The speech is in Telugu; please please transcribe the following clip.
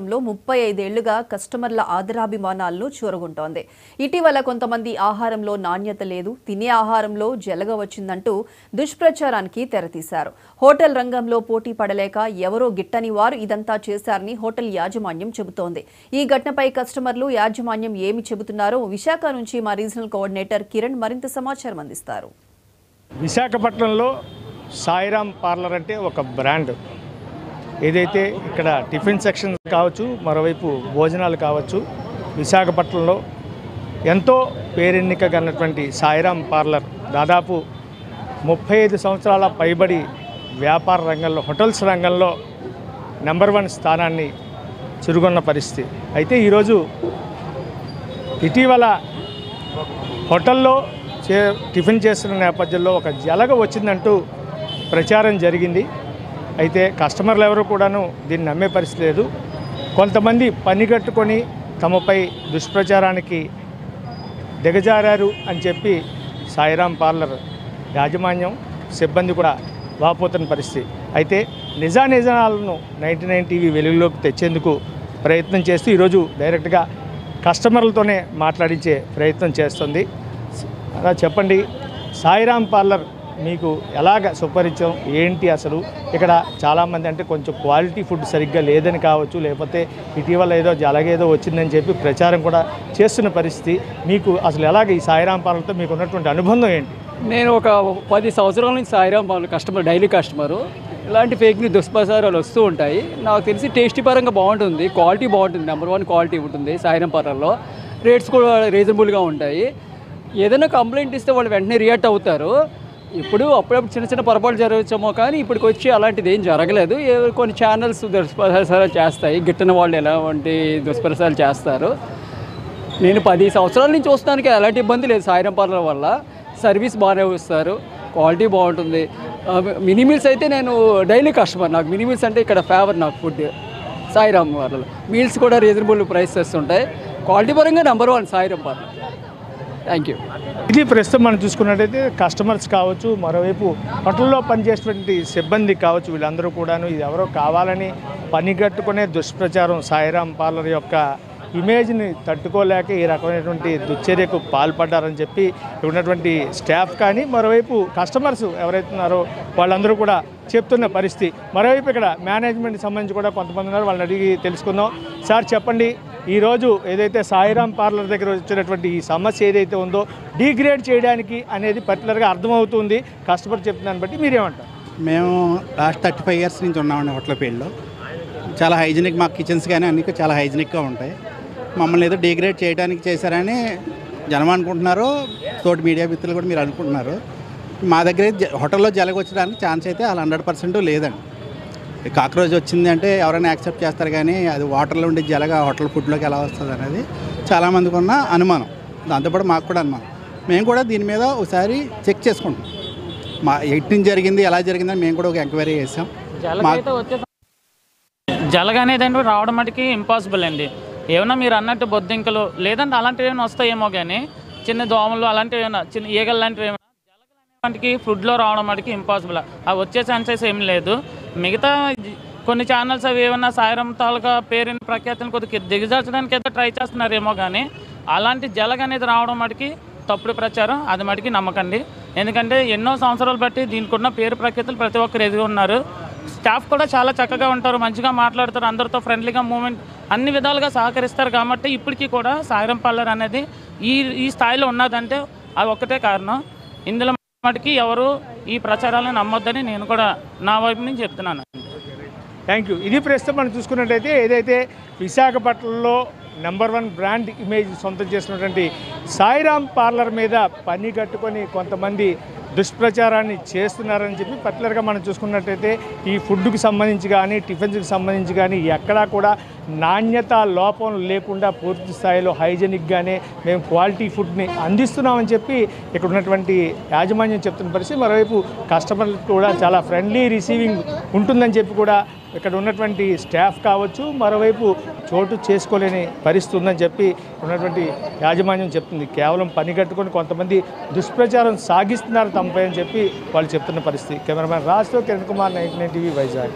రంగంలో 35 ఏళ్లుగా కస్టమర్ల ఆదరాభిమానాలను చూరగొంటోంది. ఇటీవల కొంతమంది ఆహారంలో నాణ్యత లేదు, తినే ఆహారంలో జలగ వచ్చిందంటూ దుష్ప్రచారానికి తెరతీశారు. హోటల్ రంగంలో పోటీ పడలేక ఎవరో గిట్టని వారు ఇదంతా చేశారని హోటల్ యాజమాన్యం చెబుతోంది. ఈ ఘటనపై కస్టమర్లు, యాజమాన్యం ఏమి చెబుతున్నారో విశాఖ నుంచి మా రీజనల్ కోఆర్డినేటర్ కిరణ్ మరింత సమాచారం అందిస్తారు. విశాఖపట్నంలో సాయిరామ్ పార్లర్ అంటే ఒక బ్రాండ్. ఏదైతే ఇక్కడ టిఫిన్ సెక్షన్ కావచ్చు, మరోవైపు భోజనాలు కావచ్చు, విశాఖపట్నంలో ఎంతో పేరెన్నికగన్నటువంటి సాయిరామ్ పార్లర్ దాదాపు 35 సంవత్సరాల పైబడి వ్యాపార రంగంలో, హోటల్స్ రంగంలో నెంబర్ 1 స్థానాన్ని చురుగొన్న పరిస్థితి. అయితే ఈరోజు ఇటీవల హోటల్లో టిఫిన్ చేస్తున్న నేపథ్యంలో ఒక జలగ వచ్చిందంటూ ప్రచారం జరిగింది. అయితే కస్టమర్లు ఎవరు కూడాను దీన్ని నమ్మే పరిస్థితి లేదు. కొంతమంది పనిగట్టుకొని తమపై దుష్ప్రచారానికి దిగజారారు అని చెప్పి సాయిరామ్ పార్లర్ యాజమాన్యం, సిబ్బంది కూడా వాపోతున్న పరిస్థితి. అయితే నిజాలను 99 టీవీ వెలుగులోకి తెచ్చేందుకు ప్రయత్నం చేస్తూ ఈరోజు డైరెక్ట్గా కస్టమర్లతోనే మాట్లాడించే ప్రయత్నం చేస్తుంది. అలా చెప్పండి, సాయిరామ్ పార్లర్ మీకు ఎలాగ సుపరిచయం ఏంటి? అసలు ఇక్కడ చాలామంది అంటే కొంచెం క్వాలిటీ ఫుడ్ సరిగ్గా లేదని కావచ్చు, లేకపోతే ఇటీవల ఏదో జలగేదో వచ్చిందని చెప్పి ప్రచారం కూడా చేస్తున్న పరిస్థితి. మీకు అసలు ఎలాగ ఈ సాయిరామ్ పార్లర్తో మీకు ఉన్నటువంటి అనుబంధం ఏంటి? నేను ఒక 10 సంవత్సరాల నుంచి Sairam parlour customer, daily customer. ఇలాంటి ఫేక్ న్యూస్, దుష్ప్రచారాలు వస్తూ ఉంటాయి. నాకు తెలిసి టేస్టీ పరంగా బాగుంటుంది, క్వాలిటీ బాగుంటుంది, నెంబర్ 1 క్వాలిటీ ఉంటుంది సాయిరామ్ పార్లర్లో. రేట్స్ కూడా రీజనబుల్గా ఉంటాయి. ఏదైనా కంప్లైంట్ ఇస్తే వాళ్ళు వెంటనే రియాక్ట్ అవుతారు. ఇప్పుడు అప్పుడప్పుడు చిన్న పొరపాటు జరగచ్చేమో, కానీ ఇప్పటికి వచ్చి అలాంటిది ఏం జరగలేదు. కొన్ని ఛానల్స్ దుష్ప్రచారాలు చేస్తాయి, గిట్టని వాళ్ళు ఎలాంటి దుష్ప్రచారాలు చేస్తారు. నేను 10 సంవత్సరాల నుంచి చూస్తానికి ఎలాంటి ఇబ్బంది లేదు. సాయిరామ్ పార్లర్ వల్ల సర్వీస్ బాగానే ఇస్తారు, క్వాలిటీ బాగుంటుంది. మినీ మీల్స్ అయితే నేను డైలీ కస్టమర్, నాకు మినీ మీల్స్ అంటే ఇక్కడ ఫేవర్ నాకు ఫుడ్. సాయిరామ్ పార్లర్ మీల్స్ కూడా రీజనబుల్ ప్రైసెస్ ఉంటాయి. క్వాలిటీ పరంగా number 1 Sairam parlour. Thank you. ఇది ప్రస్తుతం మనం చూసుకున్నట్టయితే కస్టమర్స్ కావచ్చు, మరోవైపు హోటల్లో పనిచేసేటువంటి సిబ్బంది కావచ్చు, వీళ్ళందరూ కూడాను ఇది ఎవరో కావాలని పనిగట్టుకునే దుష్ప్రచారం, సాయిరామ్ పార్లర్ యొక్క ఇమేజ్ని తట్టుకోలేక ఈ రకమైనటువంటి దుశ్చర్యకు పాల్పడ్డారని చెప్పి ఉన్నటువంటి స్టాఫ్ కానీ, మరోవైపు కస్టమర్స్ ఎవరైతే ఉన్నారో వాళ్ళందరూ కూడా చెప్తున్న పరిస్థితి. మరోవైపు ఇక్కడ మేనేజ్మెంట్కి సంబంధించి కూడా కొంతమంది ఉన్నారు, వాళ్ళని అడిగి తెలుసుకుందాం. సార్ చెప్పండి, ఈరోజు ఏదైతే సాయిరామ్ పార్లర్ దగ్గర వచ్చినటువంటి ఈ సమస్య ఏదైతే ఉందో డీగ్రేడ్ చేయడానికి అనేది పర్టికులర్గా అర్థమవుతుంది కస్టమర్ చెప్తున్నాను బట్టి, మీరేమంటారు? మేము లాస్ట్ 35 ఇయర్స్ నుంచి ఉన్నామండి హోటల్ ఫీల్డ్లో. చాలా హైజీనిక్, మా కిచెన్స్ కానీ అన్నీ చాలా హైజీనిక్గా ఉంటాయి. మమ్మల్ని ఏదో డీగ్రేడ్ చేయడానికి చేశారని జనం అనుకుంటున్నారు, తోటి మీడియా మిత్రులు కూడా మీరు అనుకుంటున్నారు. మా దగ్గర హోటల్లో జలగ వచ్చడానికి ఛాన్స్ అయితే అలా 100% లేదండి. కాక్రోచ్ వచ్చింది అంటే ఎవరైనా యాక్సెప్ట్ చేస్తారు, కానీ అది వాటర్లో ఉండే జలగ హోటల్ ఫుడ్లోకి ఎలా వస్తుంది అనేది చాలామందికి ఉన్న అనుమానం. దాంతోపాటు మాకు కూడా అనుమానం. మేము కూడా దీని మీద ఒకసారి చెక్ చేసుకుంటాం, మా ఎట్టి జరిగింది, ఎలా జరిగిందని మేము కూడా ఒక ఎంక్వైరీ చేసాం. జలగ అనేది అంటే రావడం మటుకి ఇంపాసిబుల్ అండి. ఏమన్నా మీరు అన్నట్టు బొద్దింకలు లేదంటే అలాంటివి ఏమైనా వస్తాయేమో, కానీ చిన్న దోమలు అలాంటివి ఏమైనా, చిన్న ఈగలు లాంటివి ఏమైనా, జలగలు అనేవాటికి ఫుడ్లో రావడం మటుకి ఇంపాసిబుల్. అవి వచ్చే ఛాన్సెస్ ఏం లేదు. మిగతా కొన్ని ఛానల్స్ అవి ఏమన్నా సాయిరామ్ తాలూకా పేరుని, ప్రఖ్యాతిని కొద్దిగా దిగజార్చడానికి అయితే ట్రై చేస్తున్నారేమో, కానీ అలాంటి జలగ అనేది రావడం మటుకి తప్పుడు ప్రచారం, అది మటుకి నమ్మకండి. ఎందుకంటే ఎన్నో సంవత్సరాలు బట్టి దీనికి ఉన్న పేరు ప్రఖ్యాతులు ప్రతి ఒక్కరు ఎదిగి ఉన్నారు. స్టాఫ్ కూడా చాలా చక్కగా ఉంటారు, మంచిగా మాట్లాడతారు, అందరితో ఫ్రెండ్లీగా మూమెంట్ అన్ని విధాలుగా సహకరిస్తారు. కాబట్టి ఇప్పటికీ కూడా సాయిరామ్ పార్లర్ అనేది ఈ స్థాయిలో ఉన్నదంటే అది ఒక్కటే కారణం. ఇందులో మటుకి ఎవరు ఈ ప్రచారాలను నమ్మొద్దని నేను కూడా నా వైపు నుంచి చెప్తున్నాను. Thank you. ఇది ప్రస్తుతం మనం చూసుకున్నట్టయితే ఏదైతే విశాఖపట్నంలో నెంబర్ 1 బ్రాండ్ ఇమేజ్ సొంతం చేసినటువంటి సాయిరామ్ పార్లర్ మీద పని కట్టుకొని కొంతమంది దుష్ప్రచారాన్ని చేస్తున్నారని చెప్పి పర్టికులర్గా మనం చూసుకున్నట్టయితే ఈ ఫుడ్కి సంబంధించి కానీ, టిఫిన్స్కి సంబంధించి కానీ ఎక్కడా కూడా నాణ్యత లోపం లేకుండా పూర్తి స్థాయిలో హైజెనిక్గానే మేము క్వాలిటీ ఫుడ్ని అందిస్తున్నామని చెప్పి ఇక్కడ ఉన్నటువంటి యాజమాన్యం చెప్తున్న పరిస్థితి. మరోవైపు కస్టమర్లకు కూడా చాలా ఫ్రెండ్లీ రిసీవింగ్ ఉంటుందని చెప్పి కూడా ఇక్కడ ఉన్నటువంటి స్టాఫ్ కావచ్చు, మరోవైపు చోటు చేసుకోలేని పరిస్థితి ఉందని చెప్పి ఉన్నటువంటి యాజమాన్యం చెప్తుంది. కేవలం పని కట్టుకొని కొంతమంది దుష్ప్రచారం సాగిస్తున్నారు తమపై అని చెప్పి వాళ్ళు చెప్తున్న పరిస్థితి. కెమెరామెన్ రాజుతో కిరణ్ కుమార్, 99 టీవీ, వైజాగ్.